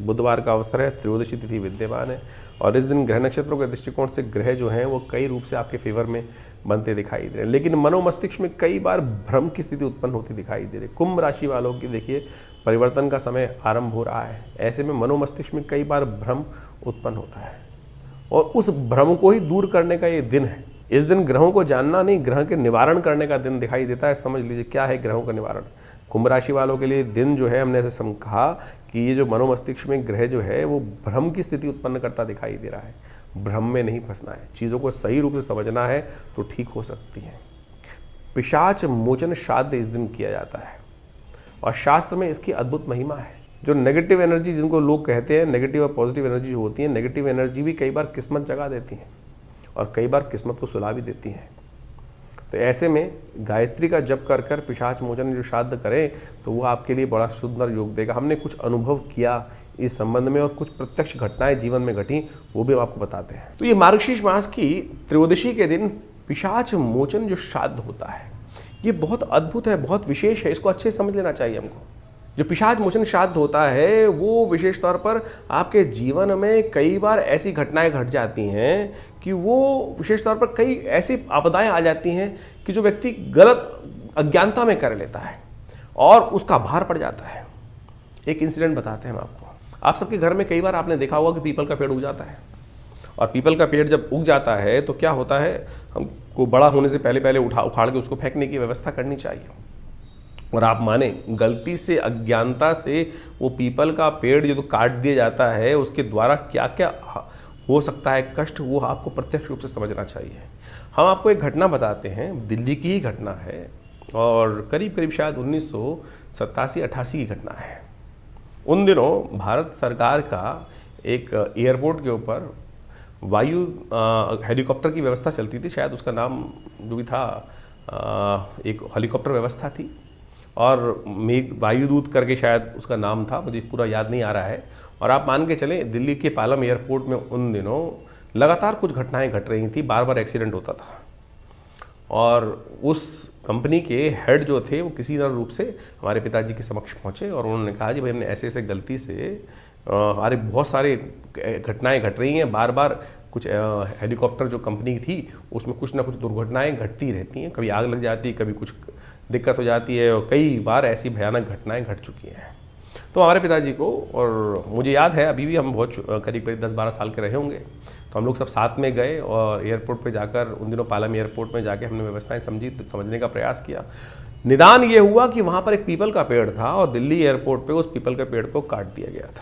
बुधवार का अवसर है, त्रयोदशी तिथि विद्यमान है और इस दिन ग्रह नक्षत्रों के दृष्टिकोण से ग्रह जो हैं वो कई रूप से आपके फेवर में बनते दिखाई दे रहे हैं। लेकिन मनोमस्तिष्क में कई बार भ्रम की स्थिति उत्पन्न होती दिखाई दे रही है। कुंभ राशि वालों की देखिए परिवर्तन का समय आरंभ हो रहा है। ऐसे में मनोमस्तिष्क में कई बार भ्रम उत्पन्न होता है और उस भ्रम को ही दूर करने का ये दिन है। इस दिन ग्रहों को जानना नहीं, ग्रह के निवारण करने का दिन दिखाई देता है। समझ लीजिए क्या है ग्रहों का निवारण। कुंभ राशि वालों के लिए दिन जो है, हमने ऐसे कहा कि ये जो मनोमस्तिष्क में ग्रह जो है वो भ्रम की स्थिति उत्पन्न करता दिखाई दे रहा है। भ्रम में नहीं फंसना है, चीज़ों को सही रूप से समझना है तो ठीक हो सकती है। पिशाच मोचन श्राद्ध इस दिन किया जाता है और शास्त्र में इसकी अद्भुत महिमा है। जो नेगेटिव एनर्जी जिनको लोग कहते हैं, नेगेटिव और पॉजिटिव एनर्जी जो होती है, नेगेटिव एनर्जी भी कई बार किस्मत जगा देती हैं और कई बार किस्मत को सुला भी देती हैं। तो ऐसे में गायत्री का जप कर कर पिशाच मोचन जो श्राद्ध करें तो वो आपके लिए बड़ा सुंदर योग देगा। हमने कुछ अनुभव किया इस संबंध में और कुछ प्रत्यक्ष घटनाएं जीवन में घटी, वो भी हम आपको बताते हैं। तो ये मार्गशीर्ष मास की त्रयोदशी के दिन पिशाच मोचन जो श्राद्ध होता है ये बहुत अद्भुत है, बहुत विशेष है। इसको अच्छे से समझ लेना चाहिए हमको। जो पिशाच मोचन श्राद्ध होता है वो विशेष तौर पर आपके जीवन में कई बार ऐसी घटनाएं घट जाती हैं कि वो विशेष तौर पर कई ऐसी आपदाएं आ जाती हैं कि जो व्यक्ति गलत अज्ञानता में कर लेता है और उसका भार पड़ जाता है। एक इंसिडेंट बताते हैं हम आपको। आप सबके घर में कई बार आपने देखा होगा कि पीपल का पेड़ उग जाता है और पीपल का पेड़ जब उग जाता है तो क्या होता है, हमको बड़ा होने से पहले पहले उखाड़ के उसको फेंकने की व्यवस्था करनी चाहिए। और आप माने गलती से अज्ञानता से वो पीपल का पेड़ जो तो काट दिया जाता है उसके द्वारा क्या क्या हो सकता है कष्ट, वो आपको प्रत्यक्ष रूप से समझना चाहिए। हम आपको एक घटना बताते हैं, दिल्ली की ही घटना है और करीब करीब शायद 1987-88 की घटना है। उन दिनों भारत सरकार का एक एयरपोर्ट के ऊपर वायु हेलीकॉप्टर की व्यवस्था चलती थी। शायद उसका नाम जो भी था एक हेलीकॉप्टर व्यवस्था थी और मेघ वायुदूत करके शायद उसका नाम था, मुझे पूरा याद नहीं आ रहा है। और आप मान के चलें दिल्ली के पालम एयरपोर्ट में उन दिनों लगातार कुछ घटनाएं घट रही थी, बार बार एक्सीडेंट होता था। और उस कंपनी के हेड जो थे वो किसी तरह रूप से हमारे पिताजी के समक्ष पहुंचे और उन्होंने कहा जी भाई हमने ऐसे ऐसे गलती से हमारे बहुत सारे घटनाएं घट रही हैं, बार बार कुछ हेलीकॉप्टर जो कंपनी थी उसमें कुछ ना कुछ दुर्घटनाएं घटती रहती हैं, कभी आग लग जाती है, कभी कुछ दिक्कत हो जाती है और कई बार ऐसी भयानक घटनाएं घट चुकी हैं। तो हमारे पिताजी को, और मुझे याद है अभी भी हम बहुत करीब करीब 10-12 साल के रहे होंगे, तो हम लोग सब साथ में गए और एयरपोर्ट पे जाकर उन दिनों पालम एयरपोर्ट में जाके हमने व्यवस्थाएं समझने का प्रयास किया। निदान ये हुआ कि वहाँ पर एक पीपल का पेड़ था और दिल्ली एयरपोर्ट पे उस पीपल के पेड़ को काट दिया गया था।